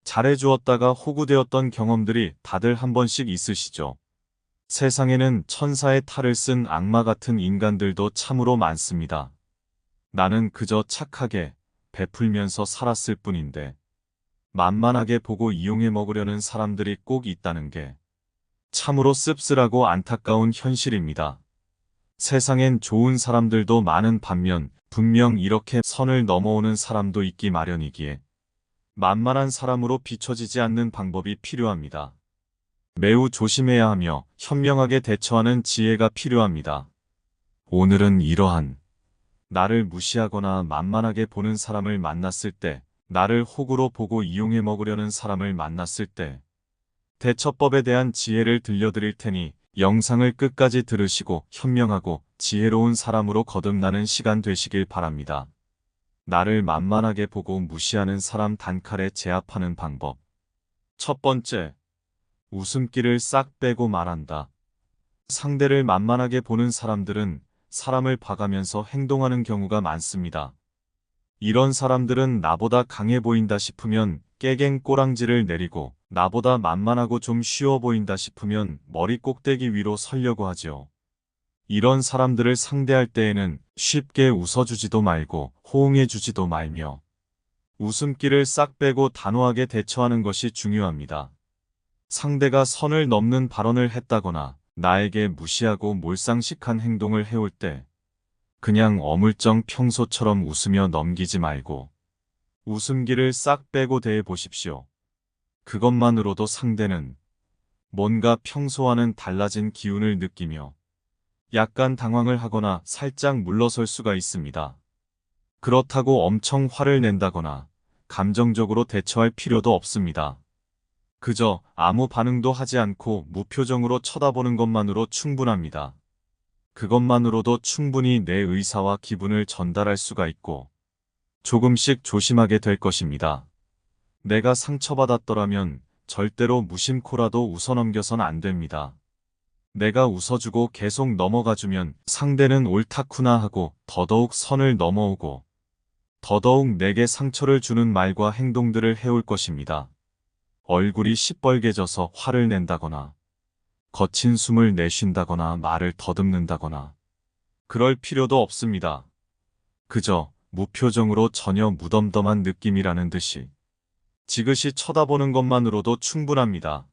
잘해주었다가 호구되었던 경험들이 다들 한 번씩 있으시죠? 세상에는 천사의 탈을 쓴 악마 같은 인간들도 참으로 많습니다. 나는 그저 착하게 베풀면서 살았을 뿐인데 만만하게 보고 이용해 먹으려는 사람들이 꼭 있다는 게 참으로 씁쓸하고 안타까운 현실입니다. 세상엔 좋은 사람들도 많은 반면 분명 이렇게 선을 넘어오는 사람도 있기 마련이기에 만만한 사람으로 비춰지지 않는 방법이 필요합니다. 매우 조심해야 하며 현명하게 대처하는 지혜가 필요합니다. 오늘은 이러한 나를 무시하거나 만만하게 보는 사람을 만났을 때, 나를 호구로 보고 이용해 먹으려는 사람을 만났을 때, 대처법에 대한 지혜를 들려드릴 테니 영상을 끝까지 들으시고 현명하고 지혜로운 사람으로 거듭나는 시간 되시길 바랍니다. 나를 만만하게 보고 무시하는 사람 단칼에 제압하는 방법. 첫 번째, 웃음기를 싹 빼고 말한다. 상대를 만만하게 보는 사람들은 사람을 봐가면서 행동하는 경우가 많습니다. 이런 사람들은 나보다 강해 보인다 싶으면 깨갱 꼬랑지를 내리고 나보다 만만하고 좀 쉬워 보인다 싶으면 머리 꼭대기 위로 서려고 하죠. 이런 사람들을 상대할 때에는 쉽게 웃어주지도 말고 호응해주지도 말며 웃음기를 싹 빼고 단호하게 대처하는 것이 중요합니다. 상대가 선을 넘는 발언을 했다거나 나에게 무시하고 몰상식한 행동을 해올 때 그냥 어물쩡 평소처럼 웃으며 넘기지 말고 웃음기를 싹 빼고 대해 보십시오. 그것만으로도 상대는 뭔가 평소와는 달라진 기운을 느끼며 약간 당황을 하거나 살짝 물러설 수가 있습니다. 그렇다고 엄청 화를 낸다거나 감정적으로 대처할 필요도 없습니다. 그저 아무 반응도 하지 않고 무표정으로 쳐다보는 것만으로 충분합니다. 그것만으로도 충분히 내 의사와 기분을 전달할 수가 있고 조금씩 조심하게 될 것입니다. 내가 상처받았더라면 절대로 무심코라도 웃어넘겨선 안 됩니다. 내가 웃어주고 계속 넘어가주면 상대는 옳다구나 하고 더더욱 선을 넘어오고 더더욱 내게 상처를 주는 말과 행동들을 해올 것입니다. 얼굴이 시뻘개져서 화를 낸다거나 거친 숨을 내쉰다거나 말을 더듬는다거나 그럴 필요도 없습니다. 그저 무표정으로 전혀 무덤덤한 느낌이라는 듯이 지그시 쳐다보는 것만으로도 충분합니다.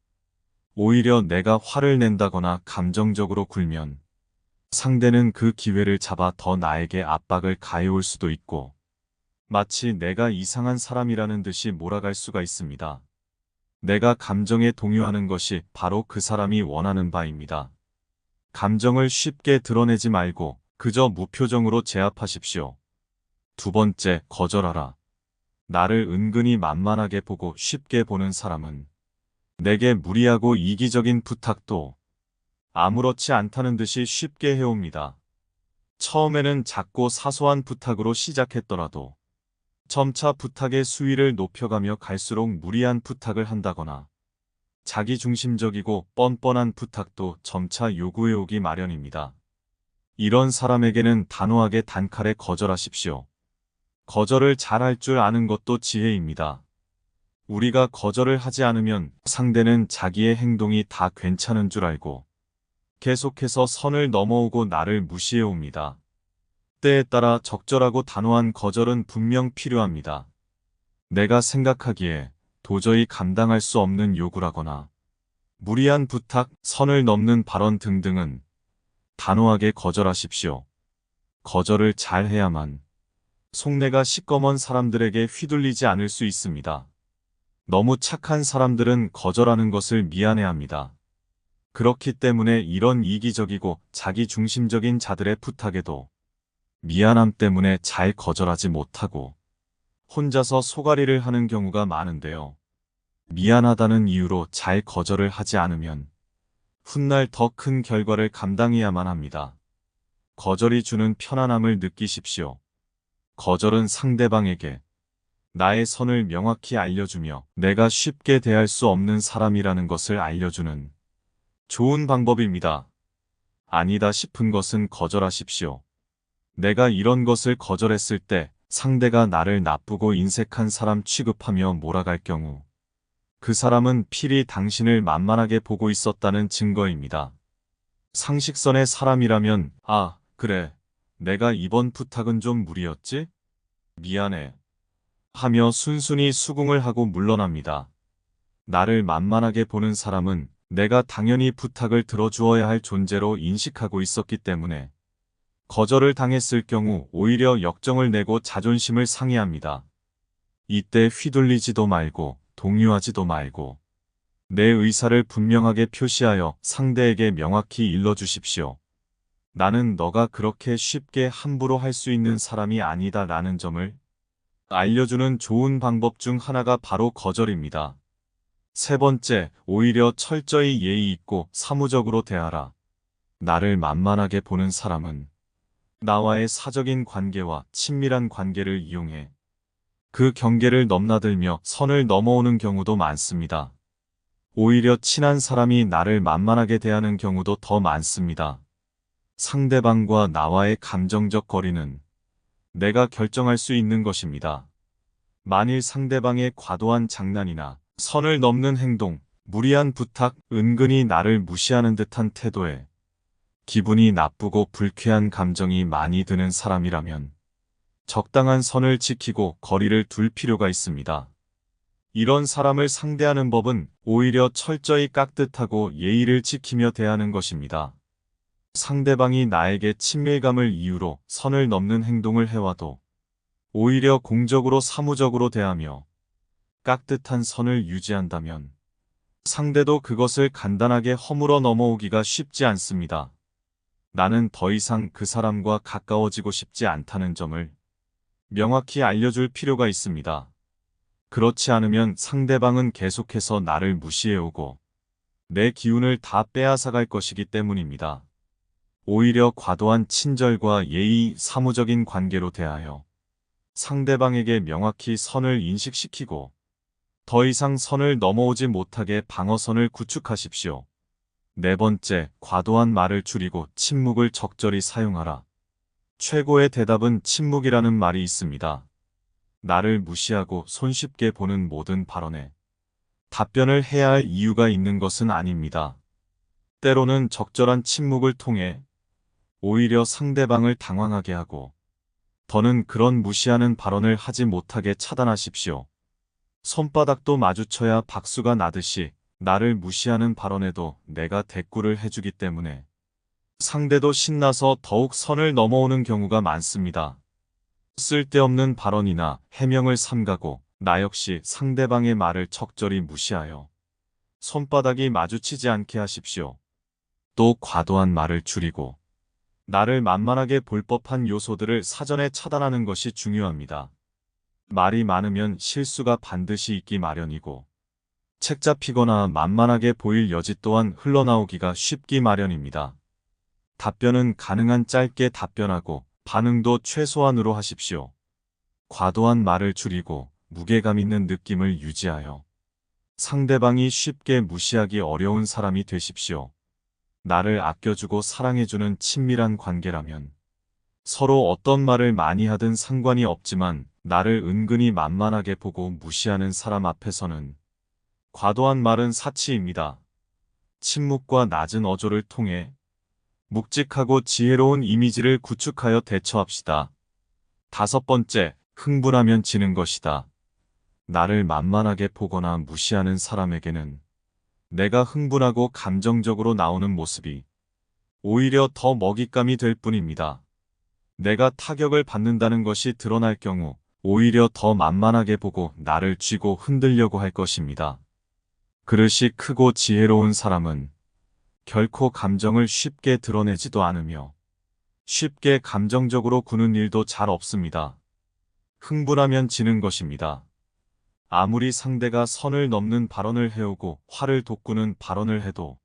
오히려 내가 화를 낸다거나 감정적으로 굴면 상대는 그 기회를 잡아 더 나에게 압박을 가해올 수도 있고 마치 내가 이상한 사람이라는 듯이 몰아갈 수가 있습니다. 내가 감정에 동요하는 것이 바로 그 사람이 원하는 바입니다. 감정을 쉽게 드러내지 말고 그저 무표정으로 제압하십시오. 두 번째, 거절하라. 나를 은근히 만만하게 보고 쉽게 보는 사람은 내게 무리하고 이기적인 부탁도 아무렇지 않다는 듯이 쉽게 해옵니다. 처음에는 작고 사소한 부탁으로 시작했더라도 점차 부탁의 수위를 높여가며 갈수록 무리한 부탁을 한다거나 자기중심적이고 뻔뻔한 부탁도 점차 요구해오기 마련입니다. 이런 사람에게는 단호하게 단칼에 거절하십시오. 거절을 잘할 줄 아는 것도 지혜입니다. 우리가 거절을 하지 않으면 상대는 자기의 행동이 다 괜찮은 줄 알고 계속해서 선을 넘어오고 나를 무시해옵니다. 때에 따라 적절하고 단호한 거절은 분명 필요합니다. 내가 생각하기에 도저히 감당할 수 없는 요구라거나 무리한 부탁, 선을 넘는 발언 등등은 단호하게 거절하십시오. 거절을 잘 해야만 속내가 시꺼먼 사람들에게 휘둘리지 않을 수 있습니다. 너무 착한 사람들은 거절하는 것을 미안해합니다. 그렇기 때문에 이런 이기적이고 자기중심적인 자들의 부탁에도 미안함 때문에 잘 거절하지 못하고 혼자서 소가리를 하는 경우가 많은데요. 미안하다는 이유로 잘 거절을 하지 않으면 훗날 더 큰 결과를 감당해야만 합니다. 거절이 주는 편안함을 느끼십시오. 거절은 상대방에게 나의 선을 명확히 알려주며 내가 쉽게 대할 수 없는 사람이라는 것을 알려주는 좋은 방법입니다. 아니다 싶은 것은 거절하십시오. 내가 이런 것을 거절했을 때 상대가 나를 나쁘고 인색한 사람 취급하며 몰아갈 경우 그 사람은 필히 당신을 만만하게 보고 있었다는 증거입니다. 상식선의 사람이라면, 아, 그래. 내가 이번 부탁은 좀 무리였지? 미안해. 하며 순순히 수긍을 하고 물러납니다. 나를 만만하게 보는 사람은 내가 당연히 부탁을 들어주어야 할 존재로 인식하고 있었기 때문에 거절을 당했을 경우 오히려 역정을 내고 자존심을 상해합니다. 이때 휘둘리지도 말고 동요하지도 말고 내 의사를 분명하게 표시하여 상대에게 명확히 일러주십시오. 나는 너가 그렇게 쉽게 함부로 할 수 있는 사람이 아니다 라는 점을 알려주는 좋은 방법 중 하나가 바로 거절입니다. 세 번째, 오히려 철저히 예의 있고 사무적으로 대하라. 나를 만만하게 보는 사람은 나와의 사적인 관계와 친밀한 관계를 이용해 그 경계를 넘나들며 선을 넘어오는 경우도 많습니다. 오히려 친한 사람이 나를 만만하게 대하는 경우도 더 많습니다. 상대방과 나와의 감정적 거리는 내가 결정할 수 있는 것입니다. 만일 상대방의 과도한 장난이나 선을 넘는 행동, 무리한 부탁, 은근히 나를 무시하는 듯한 태도에 기분이 나쁘고 불쾌한 감정이 많이 드는 사람이라면 적당한 선을 지키고 거리를 둘 필요가 있습니다. 이런 사람을 상대하는 법은 오히려 철저히 깍듯하고 예의를 지키며 대하는 것입니다. 상대방이 나에게 친밀감을 이유로 선을 넘는 행동을 해와도 오히려 공적으로 사무적으로 대하며 깍듯한 선을 유지한다면 상대도 그것을 간단하게 허물어 넘어오기가 쉽지 않습니다. 나는 더 이상 그 사람과 가까워지고 싶지 않다는 점을 명확히 알려줄 필요가 있습니다. 그렇지 않으면 상대방은 계속해서 나를 무시해오고 내 기운을 다 빼앗아갈 것이기 때문입니다. 오히려 과도한 친절과 예의, 사무적인 관계로 대하여 상대방에게 명확히 선을 인식시키고 더 이상 선을 넘어오지 못하게 방어선을 구축하십시오. 네 번째, 과도한 말을 줄이고 침묵을 적절히 사용하라. 최고의 대답은 침묵이라는 말이 있습니다. 나를 무시하고 손쉽게 보는 모든 발언에 답변을 해야 할 이유가 있는 것은 아닙니다. 때로는 적절한 침묵을 통해 오히려 상대방을 당황하게 하고 더는 그런 무시하는 발언을 하지 못하게 차단하십시오. 손바닥도 마주쳐야 박수가 나듯이 나를 무시하는 발언에도 내가 대꾸를 해주기 때문에 상대도 신나서 더욱 선을 넘어오는 경우가 많습니다. 쓸데없는 발언이나 해명을 삼가고 나 역시 상대방의 말을 적절히 무시하여 손바닥이 마주치지 않게 하십시오. 또 과도한 말을 줄이고 나를 만만하게 볼 법한 요소들을 사전에 차단하는 것이 중요합니다. 말이 많으면 실수가 반드시 있기 마련이고 책 잡히거나 만만하게 보일 여지 또한 흘러나오기가 쉽기 마련입니다. 답변은 가능한 짧게 답변하고 반응도 최소한으로 하십시오. 과도한 말을 줄이고 무게감 있는 느낌을 유지하여 상대방이 쉽게 무시하기 어려운 사람이 되십시오. 나를 아껴주고 사랑해주는 친밀한 관계라면 서로 어떤 말을 많이 하든 상관이 없지만 나를 은근히 만만하게 보고 무시하는 사람 앞에서는 과도한 말은 사치입니다. 침묵과 낮은 어조를 통해 묵직하고 지혜로운 이미지를 구축하여 대처합시다. 다섯 번째, 흥분하면 지는 것이다. 나를 만만하게 보거나 무시하는 사람에게는 내가 흥분하고 감정적으로 나오는 모습이 오히려 더 먹잇감이 될 뿐입니다. 내가 타격을 받는다는 것이 드러날 경우 오히려 더 만만하게 보고 나를 쥐고 흔들려고 할 것입니다. 그릇이 크고 지혜로운 사람은 결코 감정을 쉽게 드러내지도 않으며 쉽게 감정적으로 구는 일도 잘 없습니다. 흥분하면 지는 것입니다. 아무리 상대가 선을 넘는 발언을 해오고 화를 돋구는 발언을 해도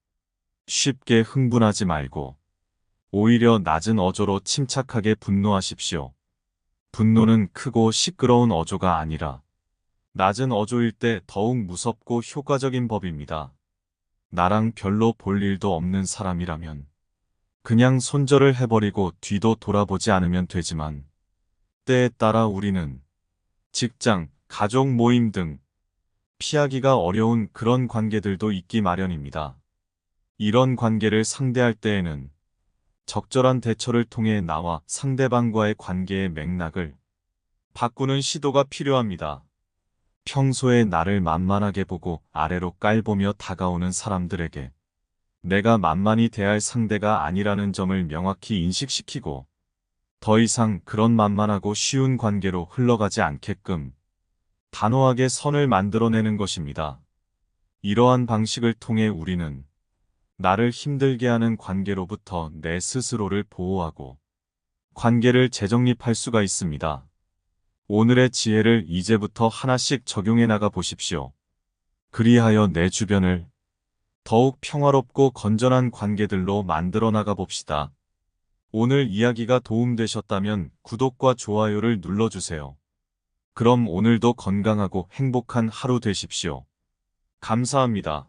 쉽게 흥분하지 말고 오히려 낮은 어조로 침착하게 분노하십시오. 분노는 크고 시끄러운 어조가 아니라 낮은 어조일 때 더욱 무섭고 효과적인 법입니다. 나랑 별로 볼 일도 없는 사람이라면 그냥 손절을 해버리고 뒤도 돌아보지 않으면 되지만 때에 따라 우리는 직장, 가족 모임 등 피하기가 어려운 그런 관계들도 있기 마련입니다. 이런 관계를 상대할 때에는 적절한 대처를 통해 나와 상대방과의 관계의 맥락을 바꾸는 시도가 필요합니다. 평소에 나를 만만하게 보고 아래로 깔보며 다가오는 사람들에게 내가 만만히 대할 상대가 아니라는 점을 명확히 인식시키고 더 이상 그런 만만하고 쉬운 관계로 흘러가지 않게끔 단호하게 선을 만들어내는 것입니다. 이러한 방식을 통해 우리는 나를 힘들게 하는 관계로부터 내 스스로를 보호하고 관계를 재정립할 수가 있습니다. 오늘의 지혜를 이제부터 하나씩 적용해 나가 보십시오. 그리하여 내 주변을 더욱 평화롭고 건전한 관계들로 만들어 나가 봅시다. 오늘 이야기가 도움되셨다면 구독과 좋아요를 눌러주세요. 그럼 오늘도 건강하고 행복한 하루 되십시오. 감사합니다.